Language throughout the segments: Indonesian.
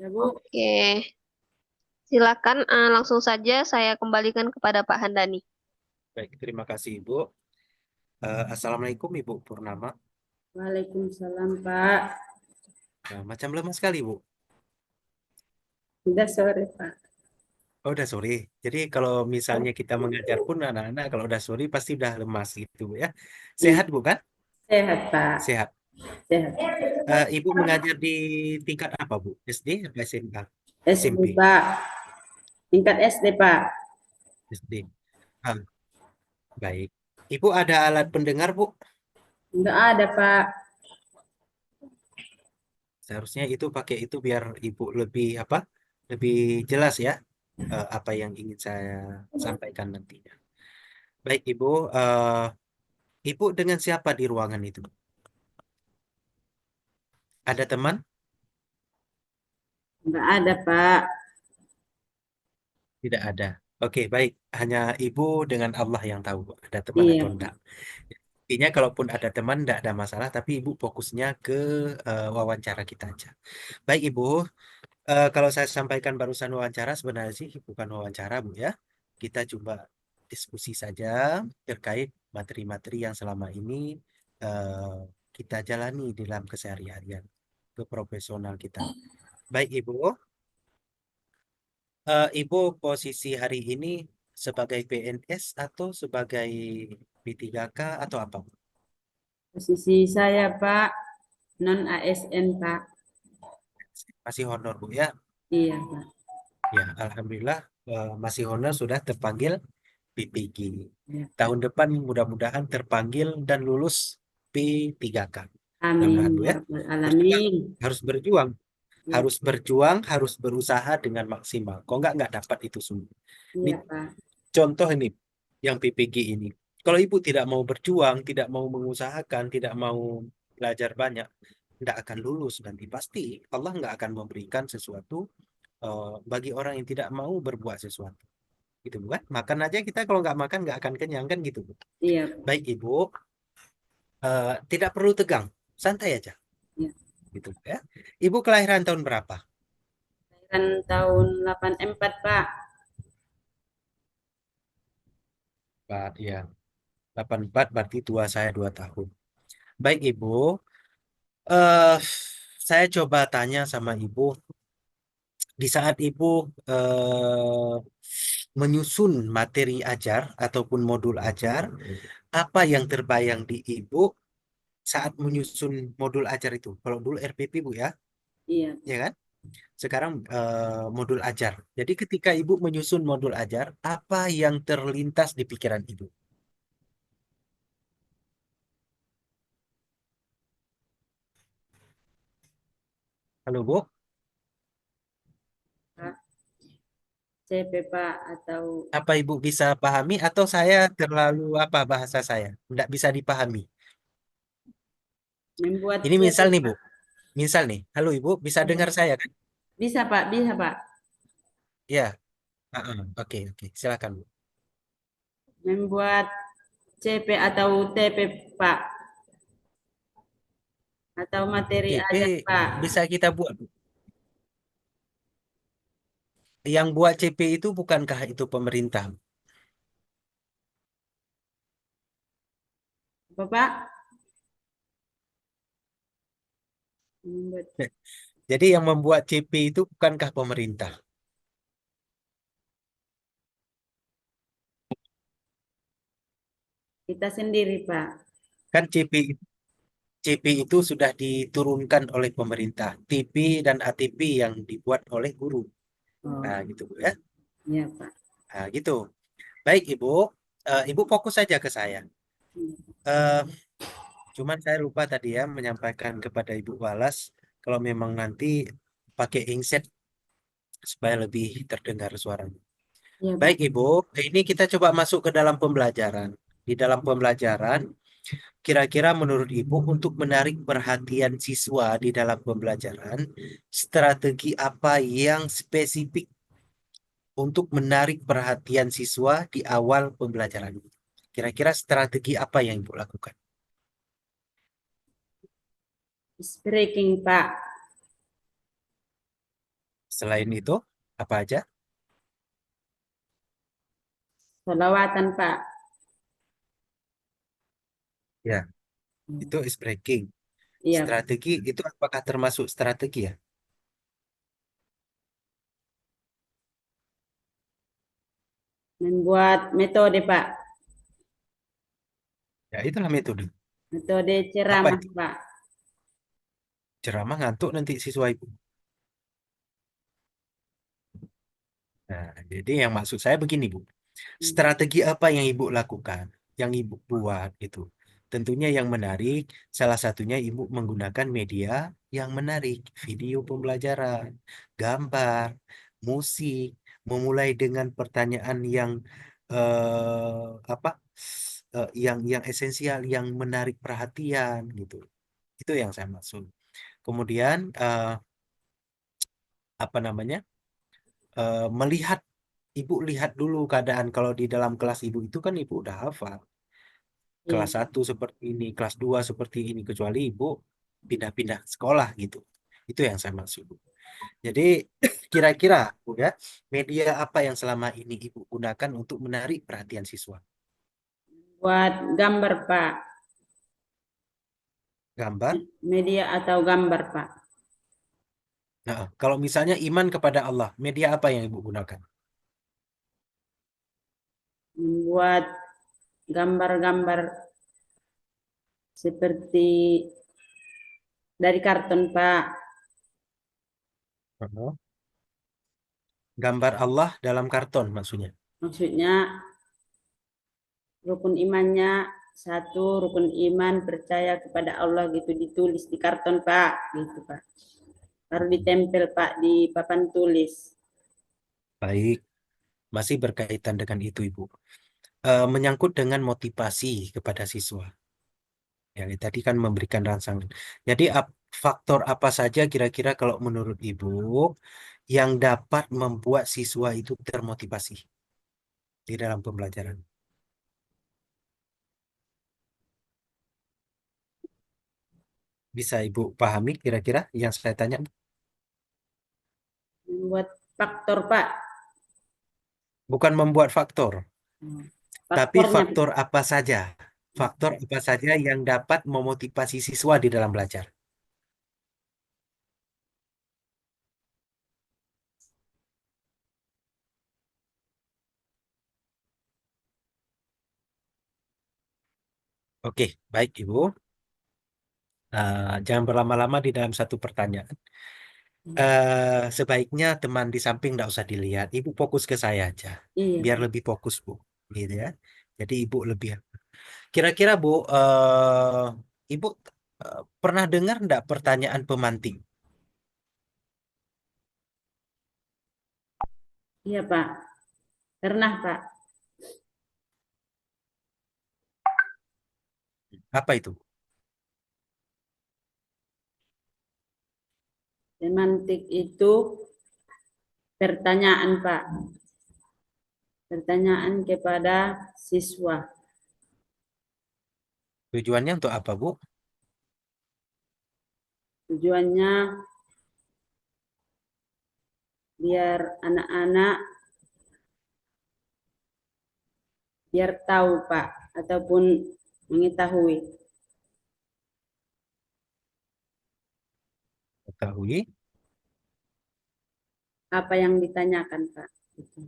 Ya, Bu. Oke, silakan langsung saja saya kembalikan kepada Pak Handani. Baik, terima kasih Ibu. Assalamualaikum Ibu Purnama. Waalaikumsalam, Pak. Macam lemah sekali Bu. Sudah sore, Pak. Oh, udah sore. Jadi kalau misalnya kita mengajar pun anak-anak kalau udah sore pasti udah lemas gitu Bu ya. Iya, Sehat Bu kan? sehat, Pak. Sehat. Sehat. Ibu mengajar di tingkat apa Bu? SD atau SMA? SMP? SD, Pak. Tingkat SD, Pak. SD. Ah, baik. Ibu ada alat pendengar Bu? Enggak ada, Pak. Seharusnya itu pakai itu biar Ibu lebih apa? Lebih jelas ya apa yang ingin saya sampaikan nantinya. Baik Ibu, Ibu dengan siapa di ruangan itu? Ada teman? Enggak ada, Pak. Tidak ada. Oke, baik. Hanya Ibu dengan Allah yang tahu ada teman Iya, atau Pak. enggak. Intinya kalaupun ada teman enggak ada masalah, tapi Ibu fokusnya ke wawancara kita aja. Baik Ibu, kalau saya sampaikan barusan wawancara sebenarnya sih bukan wawancara Bu ya. Kita coba diskusi saja terkait materi-materi yang selama ini eh, kita jalani dalam keseharian ke profesional kita. Baik Ibu, Ibu posisi hari ini sebagai PNS atau sebagai P3K atau apa? Posisi saya, Pak, non ASN, Pak. Masih honor Bu ya? Iya, Pak. Ya, Alhamdulillah masih honor sudah terpanggil PPG. Iya, Pak. Tahun depan mudah-mudahan terpanggil dan lulus P3K. Amin, Mudah-mudahan Bu ya ya. Rabbal Terus juga Alamin. harus berjuang. Iya, Harus berjuang, harus berusaha dengan maksimal. Kok nggak dapat itu semua. Ini iya, Pak. contoh ini yang PPG ini. Kalau ibu tidak mau berjuang, tidak mau mengusahakan, tidak mau belajar banyak, tidak akan lulus nanti. Pasti Allah nggak akan memberikan sesuatu bagi orang yang tidak mau berbuat sesuatu. Gitu bukan? Makan aja kita kalau nggak makan nggak akan kenyang kan gitu Bu. Iya, Pak. Baik Ibu, tidak perlu tegang, santai aja. Iya. Gitu ya. Ibu kelahiran tahun berapa? Kan tahun 84, Pak. Pak, ya. 84 berarti tua saya 2 tahun. Baik Ibu, eh saya coba tanya sama Ibu, di saat Ibu eh, menyusun materi ajar ataupun modul ajar, apa yang terbayang di Ibu saat menyusun modul ajar itu? Kalau dulu RPP Bu ya, Iya. ya kan? Sekarang modul ajar. Jadi ketika Ibu menyusun modul ajar, apa yang terlintas di pikiran Ibu? Halo Bu, Pak. CP, Pak, atau apa Ibu bisa pahami atau saya terlalu apa bahasa saya? Tidak bisa dipahami. membuat Ini CP, misal nih Bu, Pak. misal nih. Halo Ibu, bisa dengar saya kan? Bisa, Pak. Bisa, Pak. Ya, oke, oke, silakan Bu. Membuat CP atau TP, Pak. Atau materi CP ajar, Pak. bisa kita buat Bu. Yang buat CP itu bukankah itu pemerintah? Apa, Pak? Membuat Jadi yang membuat CP itu bukankah pemerintah? kita sendiri, Pak. Kan CP itu sudah diturunkan oleh pemerintah. TP dan ATP yang dibuat oleh guru. Nah, Oh, gitu Bu ya. iya, Pak. Nah, gitu. Baik Ibu, Ibu fokus saja ke saya. Eh, Cuman saya lupa tadi ya menyampaikan kepada Ibu Walas kalau memang nanti pakai ingset supaya lebih terdengar suaranya. Iya, Baik Pak. Ibu, ini kita coba masuk ke dalam pembelajaran. Di dalam pembelajaran, kira-kira menurut Ibu untuk menarik perhatian siswa di dalam pembelajaran, strategi apa yang spesifik untuk menarik perhatian siswa di awal pembelajaran? Kira-kira strategi apa yang Ibu lakukan? Speaking, Pak. Selain itu, apa aja? Sholawatan, Pak. Ya, Hmm. itu is breaking. Iya, Pak. Strategi itu apakah termasuk strategi ya? Membuat metode, Pak. Ya, itulah metode. Metode Apa ceramah, itu? Pak. Ceramah ngantuk nanti siswa ibu. Nah, jadi yang maksud saya begini, Bu. Hmm. Strategi apa yang ibu lakukan, yang ibu buat itu? Tentunya yang menarik, salah satunya ibu menggunakan media yang menarik, video pembelajaran, gambar, musik, memulai dengan pertanyaan yang apa? Yang esensial, yang menarik perhatian gitu. Itu yang saya maksud. Kemudian apa namanya? Melihat ibu lihat dulu keadaan kalau di dalam kelas ibu itu kan ibu udah hafal. Iya, Kelas Pak. satu seperti ini, kelas 2 seperti ini, kecuali ibu pindah-pindah sekolah gitu. Itu yang saya maksud. Jadi kira-kira Bu ya, media apa yang selama ini ibu gunakan untuk menarik perhatian siswa? Buat gambar, Pak. Gambar. Media atau gambar, Pak. Nah, kalau misalnya iman kepada Allah, media apa yang ibu gunakan? Membuat gambar-gambar seperti dari karton, Pak. Oh. Gambar Allah dalam karton maksudnya. Maksudnya rukun imannya satu, rukun iman percaya kepada Allah gitu ditulis di karton, Pak, gitu, Pak. Baru ditempel, Pak, di papan tulis. Baik, masih berkaitan dengan itu Ibu. Menyangkut dengan motivasi kepada siswa. Ya, tadi kan memberikan rangsangan. Jadi faktor apa saja kira-kira kalau menurut Ibu yang dapat membuat siswa itu termotivasi di dalam pembelajaran? Bisa Ibu pahami kira-kira yang saya tanya? Membuat faktor, Pak. Bukan membuat faktor, tapi Faktornya, faktor apa saja? Faktor apa saja yang dapat memotivasi siswa di dalam belajar? Oke, baik Ibu. Jangan berlama-lama di dalam satu pertanyaan. Sebaiknya teman di samping nggak usah dilihat. Ibu fokus ke saya aja, iya, biar Pak. lebih fokus Bu, gitu ya. Jadi Ibu lebih. Kira-kira Bu, Ibu pernah dengar nggak pertanyaan pemantik? Iya, Pak. Pernah, Pak. Apa itu? Semantik itu pertanyaan, Pak. Pertanyaan kepada siswa. Tujuannya untuk apa Bu? Tujuannya biar anak-anak biar tahu, Pak, ataupun mengetahui Ketahui, apa yang ditanyakan, Pak. Gitu.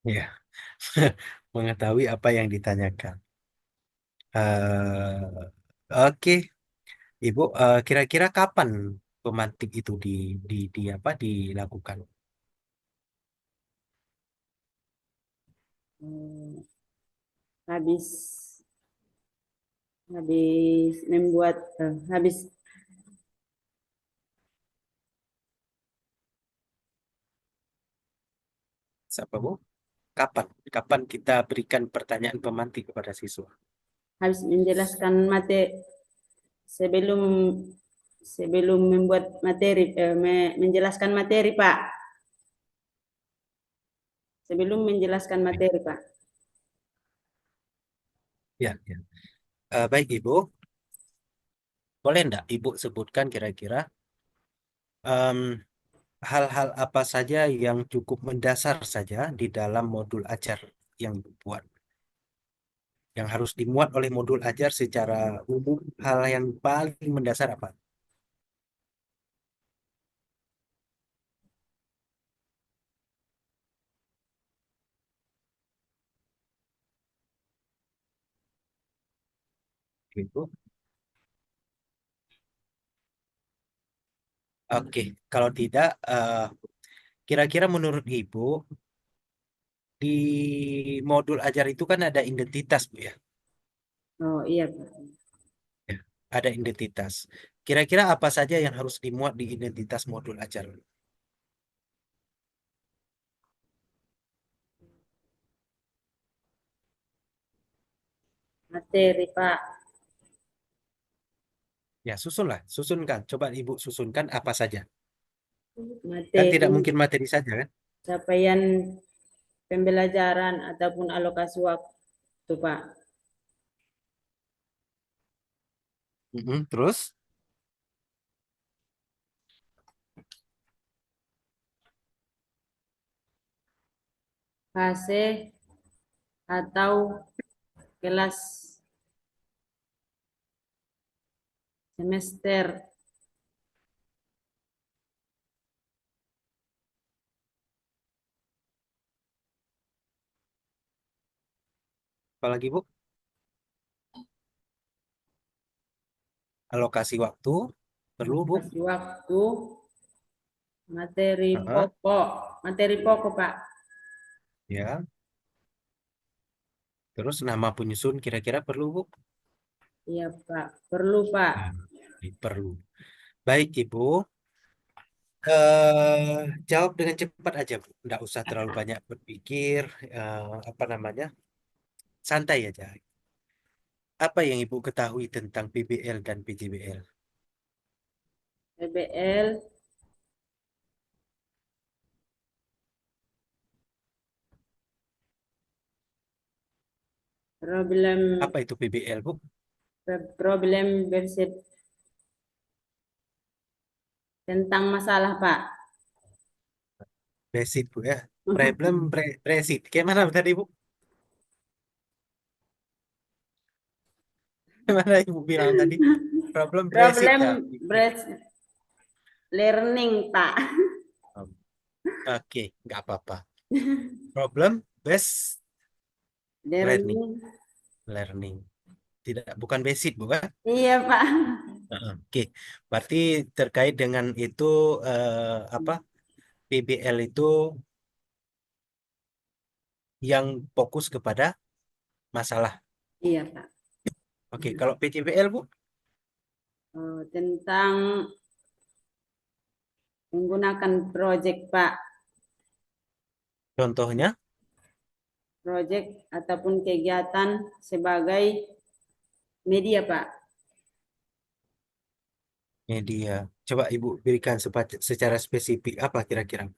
ya, mengetahui apa yang ditanyakan. Oke, Ibu, kira-kira kapan pemantik itu di apa dilakukan? Hmm, habis habis membuat habis Siapa Bu? Kapan? Kapan kita berikan pertanyaan pemantik kepada siswa? habis menjelaskan materi sebelum sebelum membuat materi menjelaskan materi, Pak. Sebelum menjelaskan materi, Pak. Ya, ya. Baik Ibu, boleh enggak Ibu sebutkan kira-kira em, hal-hal apa saja yang cukup mendasar saja di dalam modul ajar yang dibuat. Yang harus dimuat oleh modul ajar secara umum, hal yang paling mendasar apa? Gitu. Oke, kalau tidak, kira-kira menurut Ibu, di modul ajar itu kan ada identitas, Bu ya? Oh iya Pak. Ya, ada identitas. Kira-kira apa saja yang harus dimuat di identitas modul ajar? Materi Pak. Ya, susunlah, susunkan. Coba Ibu susunkan apa saja. Kan tidak Materi mungkin materi saja kan? capaian pembelajaran ataupun alokasi waktu Pak. Terus, Fase atau kelas semester. apalagi Bu? Alokasi waktu, perlu Bu? Alokasi waktu, materi Heeh, pokok, materi pokok Pak. ya, terus nama penyusun kira-kira perlu Bu? Iya Pak, perlu Pak. Ya, perlu. Baik Ibu, eh jawab dengan cepat aja Bu. Nggak usah terlalu banyak berpikir, apa namanya, santai aja. Apa yang Ibu ketahui tentang PBL dan PJBL? PBL, problem Apa itu PBL Bu? problem bersih tentang masalah Pak. Basic Bu ya. Problem basic. Kayak mana tadi Bu? Gimana Ibu bilang tadi? Problem basic ya. Problem bersih learning Pak. Oke, nggak apa-apa. Problem based learning. Learning. Learning. Tidak, bukan basic, bukan? Iya Pak. Oke, berarti terkait dengan itu apa PBL itu yang fokus kepada masalah. Iya Pak. Oke, kalau PJBL Bu, Oh, tentang menggunakan project Pak. contohnya Project ataupun kegiatan sebagai media Pak. media. Coba Ibu berikan secara spesifik apa kira-kira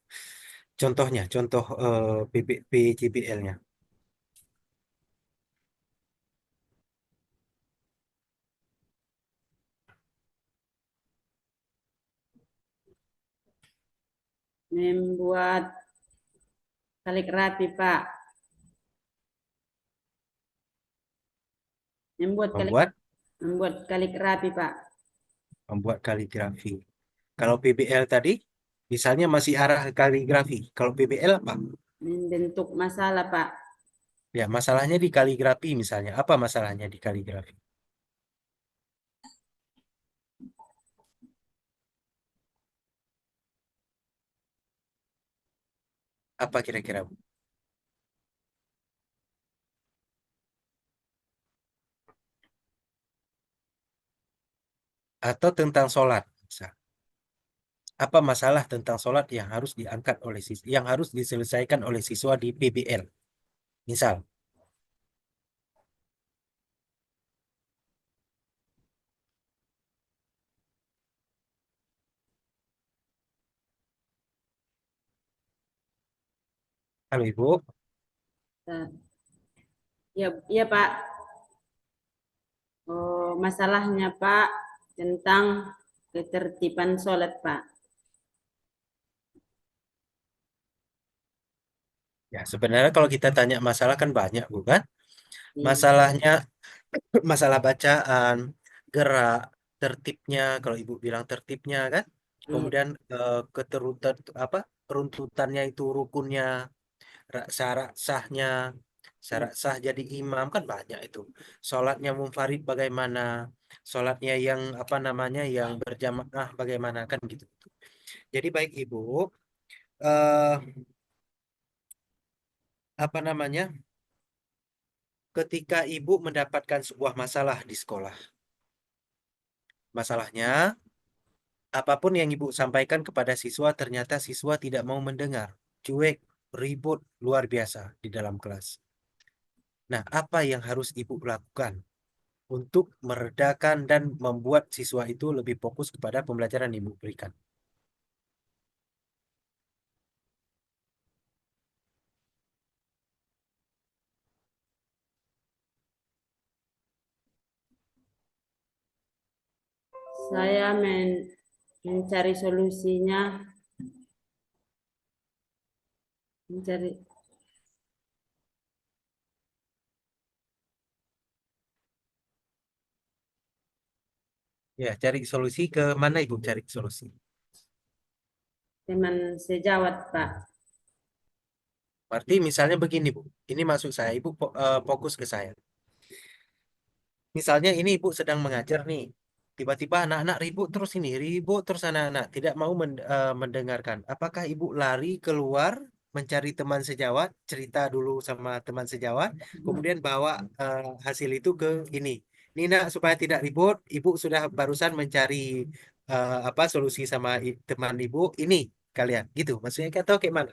contohnya, contoh PJBL-nya. Membuat kaligrafi Pak. Membuat Membuat membuat kaligrafi Pak. membuat kaligrafi. Kalau PBL tadi, misalnya masih arah kaligrafi. Kalau PBL apa? Membentuk masalah Pak. Ya, masalahnya di kaligrafi misalnya. Apa masalahnya di kaligrafi? Apa kira-kira, Bu? Atau tentang sholat. Misal. Apa masalah tentang sholat yang harus diangkat oleh siswa, yang harus diselesaikan oleh siswa di PBL? Misal, halo Ibu, Nah, iya, iya Pak. Oh, masalahnya Pak tentang ketertiban sholat Pak. Ya, sebenarnya kalau kita tanya masalah kan banyak, bukan? Iya, Masalahnya masalah bacaan, gerak, tertibnya, kalau ibu bilang tertibnya kan, iya. kemudian keterutan apa runtutannya itu rukunnya, syarat sahnya, Iya. syarat sah jadi imam kan banyak itu. Sholatnya munfarid bagaimana, sholatnya yang apa namanya yang berjamaah bagaimana kan gitu. Jadi baik ibu, eh apa namanya, ketika ibu mendapatkan sebuah masalah di sekolah, masalahnya apapun yang ibu sampaikan kepada siswa, ternyata siswa tidak mau mendengar, cuek, ribut, luar biasa di dalam kelas. Nah, apa yang harus ibu lakukan untuk meredakan dan membuat siswa itu lebih fokus kepada pembelajaran yang ibu berikan? Saya mencari solusinya, mencari Ya, cari solusi ke mana ibu cari solusi? teman sejawat, Pak. Berarti misalnya begini bu, ini maksud saya, ibu fokus ke saya. Misalnya ini ibu sedang mengajar nih, tiba-tiba anak-anak ribut terus anak-anak tidak mau mendengarkan. Apakah ibu lari keluar mencari teman sejawat, cerita dulu sama teman sejawat, kemudian bawa hasil itu ke ini. Nina supaya tidak ribut, ibu sudah barusan mencari apa solusi sama teman ibu ini kalian, gitu. Maksudnya atau kayak mana?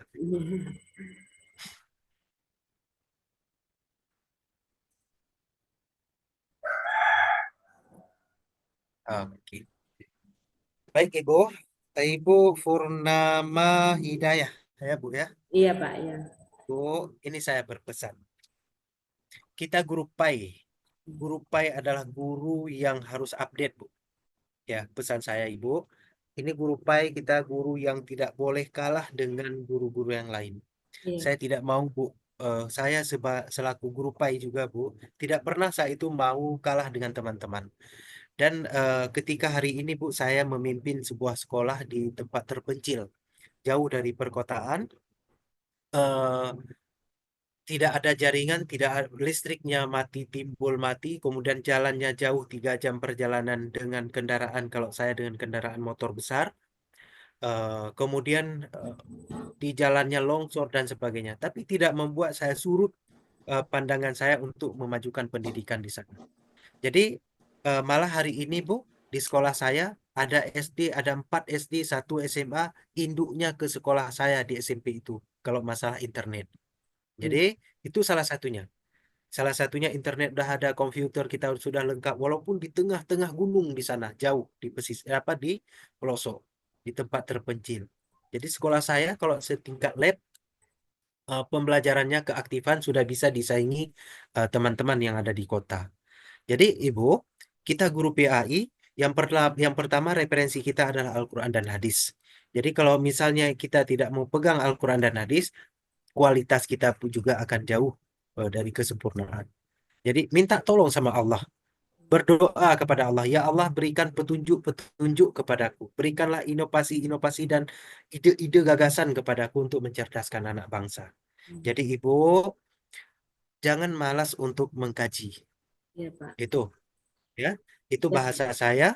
Oke. Baik ibu, ibu Purnama Hidayah, ya bu ya. Iya, Pak, ya. Bu, ini saya berpesan. Kita guru PAI. Guru PAI adalah guru yang harus update, Bu. Ya, pesan saya, Ibu. Ini guru PAI, kita guru yang tidak boleh kalah dengan guru-guru yang lain. Iya. Saya tidak mau, Bu. Saya selaku guru PAI juga, Bu. Tidak pernah saya itu mau kalah dengan teman-teman. Dan ketika hari ini, Bu, saya memimpin sebuah sekolah di tempat terpencil, jauh dari perkotaan. eh, Tidak ada jaringan, tidak listriknya mati, timbul mati, kemudian jalannya jauh 3 jam perjalanan dengan kendaraan, kalau saya dengan kendaraan motor besar, kemudian di jalannya longsor dan sebagainya. Tapi tidak membuat saya surut pandangan saya untuk memajukan pendidikan di sana. Jadi malah hari ini Bu, di sekolah saya ada SD, ada 4 SD, 1 SMA, induknya ke sekolah saya di SMP itu, kalau masalah internet. Jadi Iya. itu salah satunya. Salah satunya internet udah ada, komputer kita sudah lengkap, walaupun di tengah-tengah gunung di sana, jauh di pesisir apa di pelosok, di tempat terpencil. Jadi sekolah saya kalau setingkat lab, pembelajarannya keaktifan sudah bisa disaingi teman-teman yang ada di kota. Jadi Ibu, kita guru PAI yang pertama referensi kita adalah Al-Quran dan hadis. Jadi kalau misalnya kita tidak mau pegang Al-Quran dan hadis, kualitas kita pun juga akan jauh dari kesempurnaan. Jadi minta tolong sama Allah. Berdoa kepada Allah. Ya Allah berikan petunjuk-petunjuk kepadaku. Berikanlah inovasi-inovasi dan ide-ide gagasan kepadaku untuk mencerdaskan anak bangsa. Jadi Ibu, jangan malas untuk mengkaji. Iya, Pak. Itu ya. Itu Iya, bahasa saya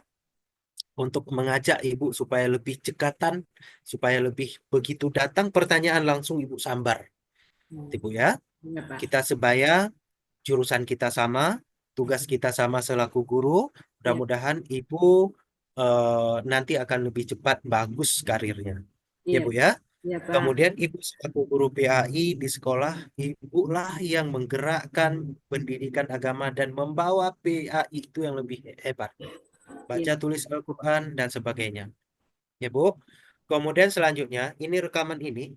untuk mengajak Ibu supaya lebih cekatan, supaya lebih begitu datang pertanyaan langsung Ibu sambar. Ibu ya. iya, Pak. Kita sebaya, jurusan kita sama, tugas kita sama selaku guru. Iya, Mudah-mudahan Ibu nanti akan lebih cepat bagus karirnya. Ya iya, Bu ya. iya, Pak. Kemudian Ibu selaku guru PAI di sekolah, Ibu lah yang menggerakkan pendidikan agama dan membawa PAI itu yang lebih hebat. Iya, Baca tulis Al-Quran dan sebagainya. Ya Bu. Kemudian selanjutnya, ini rekaman ini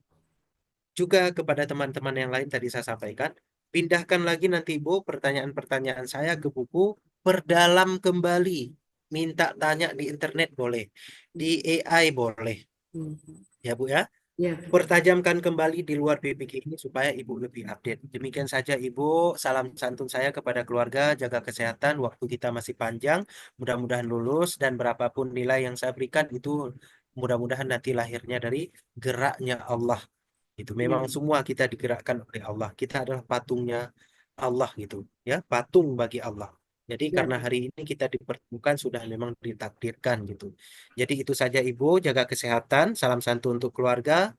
juga kepada teman-teman yang lain tadi saya sampaikan, pindahkan lagi nanti Ibu pertanyaan-pertanyaan saya ke buku, perdalam kembali. Minta tanya di internet boleh, di AI boleh. iya, Ya Bu ya. Ya, Pertajamkan kembali di luar PPG ini supaya Ibu lebih update. Demikian saja Ibu, salam santun saya kepada keluarga, jaga kesehatan, waktu kita masih panjang, mudah-mudahan lulus dan berapapun nilai yang saya berikan itu mudah-mudahan nanti lahirnya dari geraknya Allah. Itu memang ya, semua kita digerakkan oleh Allah. Kita adalah patungnya Allah gitu, ya, patung bagi Allah. Jadi ya, karena Pak. hari ini kita dipertemukan sudah memang ditakdirkan gitu. Jadi itu saja Ibu, jaga kesehatan, salam santun untuk keluarga.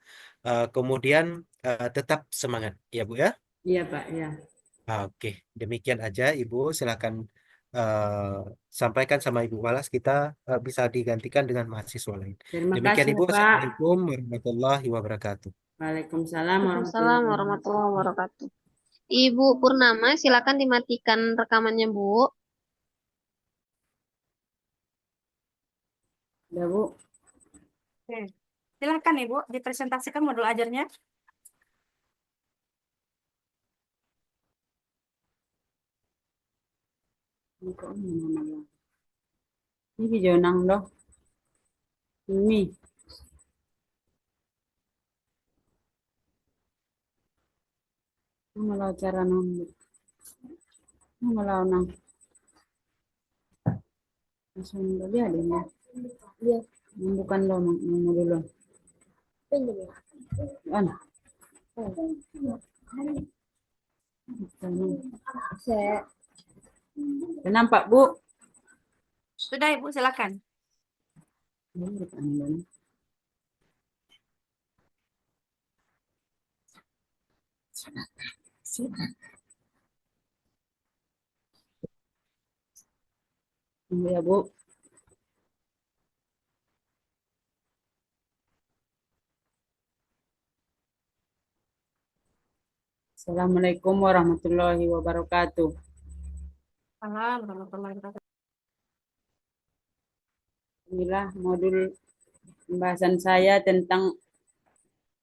Kemudian tetap semangat, ya Bu ya. Iya, Pak, ya. Oke, demikian aja Ibu. Silakan sampaikan sama Ibu Walas kita bisa digantikan dengan mahasiswa lain. Terima Demikian kasih, Ibu. Pak. Assalamualaikum warahmatullahi wabarakatuh. Waalaikumsalam Waalaikumsalam warahmatullahi warahmatullahi wabarakatuh. wabarakatuh. Ibu Purnama, silakan dimatikan rekamannya, Bu. Ya, Bu. Oke. Silakan Ibu, dipresentasikan modul ajarnya. Ini kok ini namanya. Ini video nang doh. Ini. Ini malah cara nang. Ini malah nang. Langsung dia ada ya. Iya. Bukan lo nang dulu. Kan. Saya. Nampak, Bu? Sudah Ibu, silakan. Ini bukan ini. Ini ya, Bu. Assalamualaikum warahmatullahi wabarakatuh. Salam warahmatullahi wabarakatuh. Inilah modul pembahasan saya tentang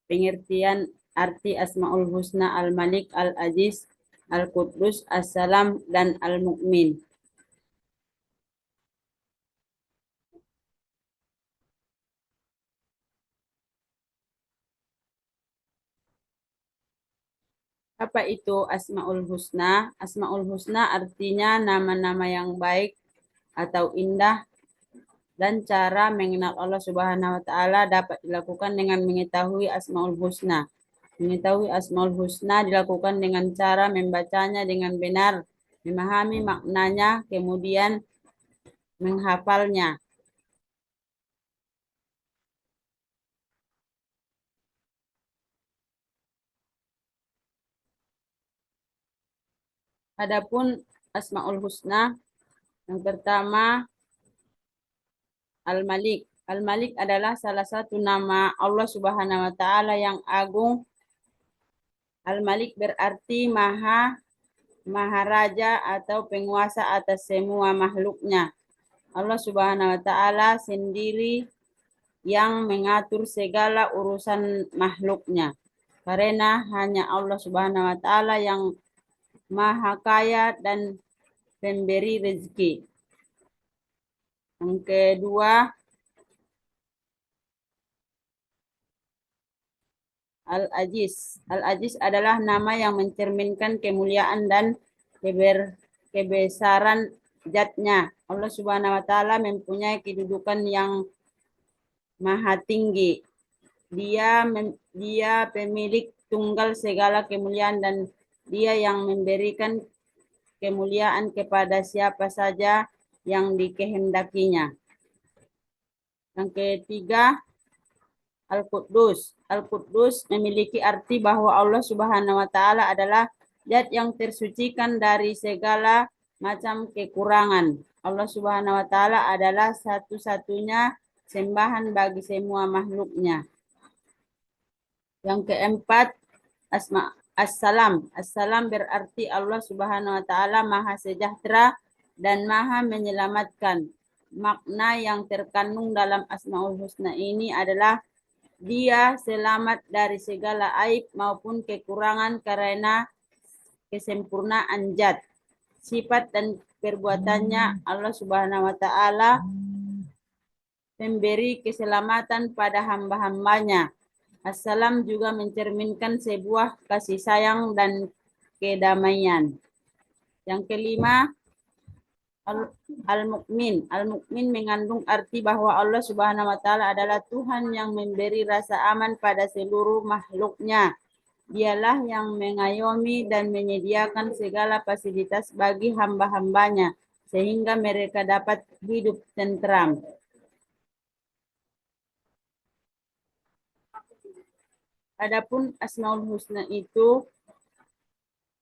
pengertian arti Asmaul Husna Al-Malik, Al-Aziz, Al-Quddus, As-Salam, dan Al-Mu'min. Apa itu Asmaul Husna? Asmaul Husna artinya nama-nama yang baik atau indah, dan cara mengenal Allah Subhanahu wa taala dapat dilakukan dengan mengetahui Asmaul Husna. Mengetahui Asmaul Husna dilakukan dengan cara membacanya dengan benar, memahami maknanya, kemudian menghafalnya. Adapun Asmaul Husna, yang pertama Al-Malik. Al-Malik adalah salah satu nama Allah Subhanahu wa taala yang agung. Al-Malik berarti maharaja atau penguasa atas semua makhluknya. Allah Subhanahu wa taala sendiri yang mengatur segala urusan makhluknya. Karena hanya Allah Subhanahu wa taala yang maha kaya dan pemberi rezeki. Yang kedua, Al-Aziz. Al-Aziz adalah nama yang mencerminkan kemuliaan dan kebesaran zatnya. Allah Subhanahu wa taala mempunyai kedudukan yang maha tinggi. Dia pemilik tunggal segala kemuliaan dan dia yang memberikan kemuliaan kepada siapa saja yang dikehendakinya. Yang ketiga, Al-Quddus. Al-Quddus memiliki arti bahwa Allah Subhanahu wa taala adalah zat yang tersucikan dari segala macam kekurangan. Allah Subhanahu wa taala adalah satu-satunya sembahan bagi semua makhluknya. Yang keempat, As-Salam. As-Salam berarti Allah Subhanahu wa taala Maha Sejahtera dan Maha Menyelamatkan. Makna yang terkandung dalam Asmaul Husna ini adalah dia selamat dari segala aib maupun kekurangan karena kesempurnaan zat. Sifat dan perbuatannya Allah Subhanahu wa taala memberi keselamatan pada hamba-hambanya. Assalam juga mencerminkan sebuah kasih sayang dan kedamaian. Yang kelima, Al-Mukmin. Al-Mukmin mengandung arti bahwa Allah Subhanahu wa taala adalah Tuhan yang memberi rasa aman pada seluruh makhluknya. Dialah yang mengayomi dan menyediakan segala fasilitas bagi hamba-hambanya sehingga mereka dapat hidup tentram. Adapun Asmaul Husna itu,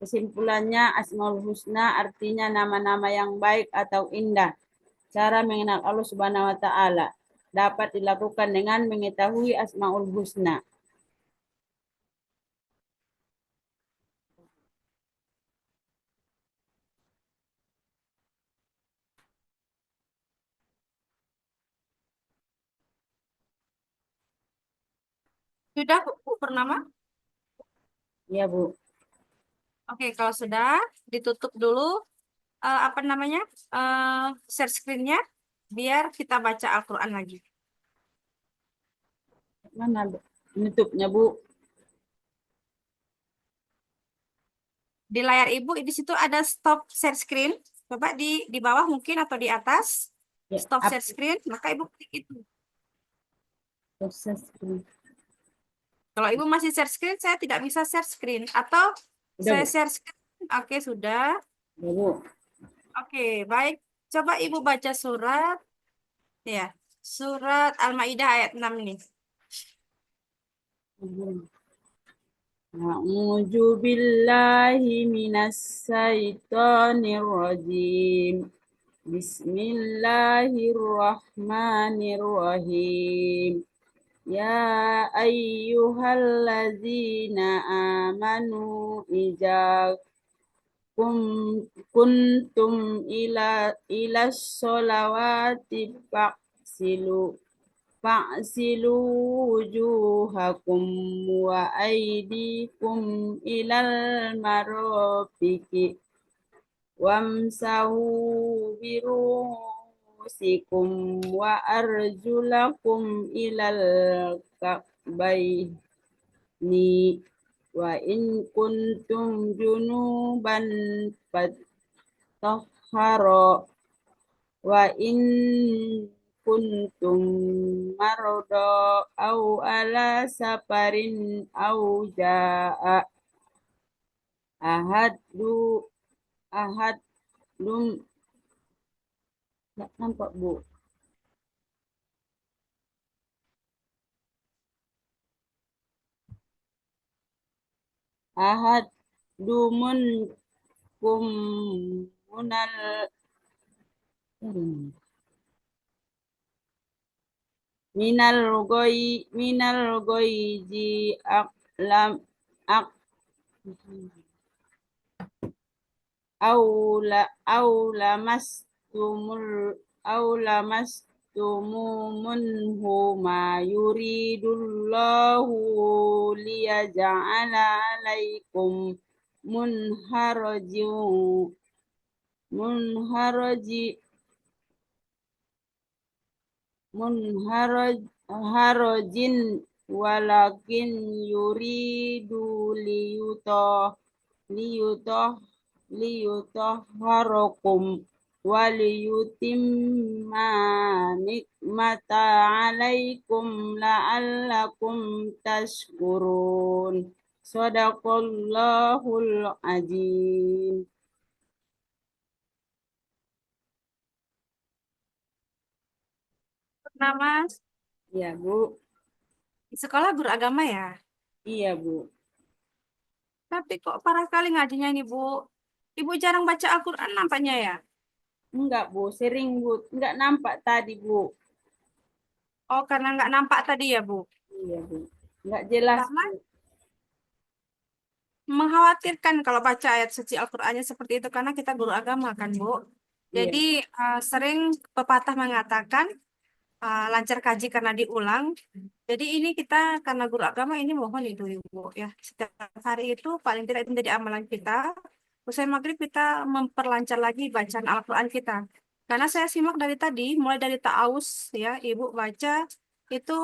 kesimpulannya Asmaul Husna artinya nama-nama yang baik atau indah. Cara mengenal Allah Subhanahu wa taala dapat dilakukan dengan mengetahui Asmaul Husna. Sudah, Bu Purnama? Ya, Bu. Oke, kalau sudah, ditutup dulu apa namanya share screen-nya, biar kita baca Al-Quran lagi. Mana nutupnya, Bu? Di layar Ibu, di situ ada stop share screen. Coba di bawah mungkin atau di atas, Ya, stop share screen, maka Ibu klik itu. proses. Kalau Ibu masih share screen, saya tidak bisa share screen. Atau Udah, saya Bu. share screen. Oke, sudah. Udah, Bu. Oke, baik. Coba Ibu baca surat. Ya, surat Al-Maidah ayat 6 nih. A'udzu billahi minas syaitonir rajim. Bismillahirrahmanirrahim. Ya ayyuhalladzina amanu kuntum ila sholawati fa'silu wujuhakum wa aydikum ilal marafiqi wamsahu birusikum wa arjulakum ilal ka'baini wa in kuntum junuban fatahharo wa in kuntum marodo au ala safarin au jaa ahad lum nggak nampak, Bu. Ahad dumun kumunal minal goy ji aklam ak aula mastumumunhu ma yuridullahu liyaja'ala alaikum munharaji harajin walakin yuridu liyutahharakum waliyutimma nikmata alaikum la'allakum tashkurun. Shadaqallahul azim. Nama Iya, Bu. di sekolah guru agama ya. Iya, Bu. Tapi kok parah kali ngajinya ini, Bu. Ibu jarang baca Al-Quran nampaknya ya. Enggak, Bu. Sering, Bu. Enggak nampak tadi, Bu. Oh, karena nggak nampak tadi ya, Bu. Iya, Bu. Enggak jelas, Karena Bu. mengkhawatirkan kalau baca ayat suci Al-Qur'annya seperti itu karena kita guru agama kan, Bu. Iya. Jadi sering pepatah mengatakan lancar kaji karena diulang. Jadi ini kita karena guru agama ini mohon itu Ibu ya. Setiap hari itu paling tidak itu menjadi amalan kita. Usai maghrib kita memperlancar lagi bacaan Al-Quran kita. Karena saya simak dari tadi, mulai dari ta'awuz ya, Ibu baca itu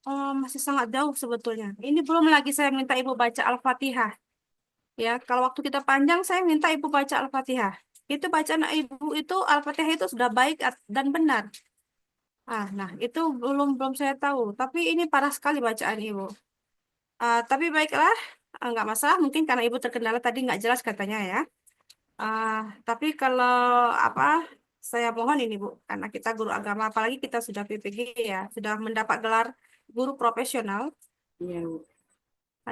masih sangat jauh sebetulnya. Ini belum lagi saya minta Ibu baca Al-Fatihah. Ya, kalau waktu kita panjang, saya minta Ibu baca Al-Fatihah. Itu bacaan Ibu itu Al-Fatihah itu sudah baik dan benar. Nah, itu belum belum saya tahu. Tapi ini parah sekali bacaan Ibu. Tapi baiklah, nggak masalah. Mungkin karena Ibu terkendala tadi nggak jelas katanya ya. Tapi kalau apa, saya mohon ini Bu, karena kita guru agama, apalagi kita sudah PPG ya, sudah mendapat gelar guru profesional. Iya, Bu.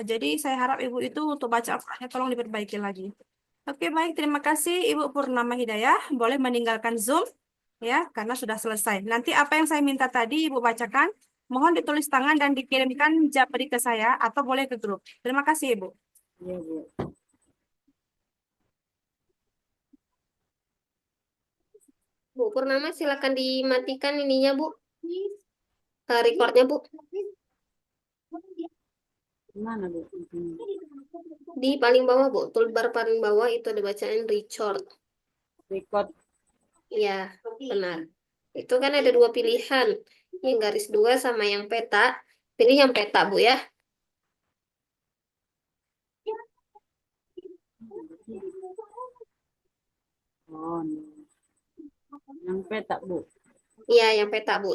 Jadi saya harap Ibu itu untuk baca Al-Qurannya tolong diperbaiki lagi. Oke, baik. Terima kasih Ibu Purnama Hidayah. Boleh meninggalkan Zoom ya, karena sudah selesai. Nanti apa yang saya minta tadi Ibu bacakan, mohon ditulis tangan dan dikirimkan japri ke saya atau boleh ke grup. Terima kasih Ibu. Iya, Bu. Bu Purnama, silakan dimatikan ininya, Bu. Recordnya, Bu. Mana, Bu? Di paling bawah, Bu. Toolbar paling bawah itu ada bacaan record. Record. Iya, benar. Itu kan ada dua pilihan. Yang garis 2 sama yang peta. Pilih yang peta, Bu ya. Oh, yang peta, Bu. Iya, yang peta, Bu.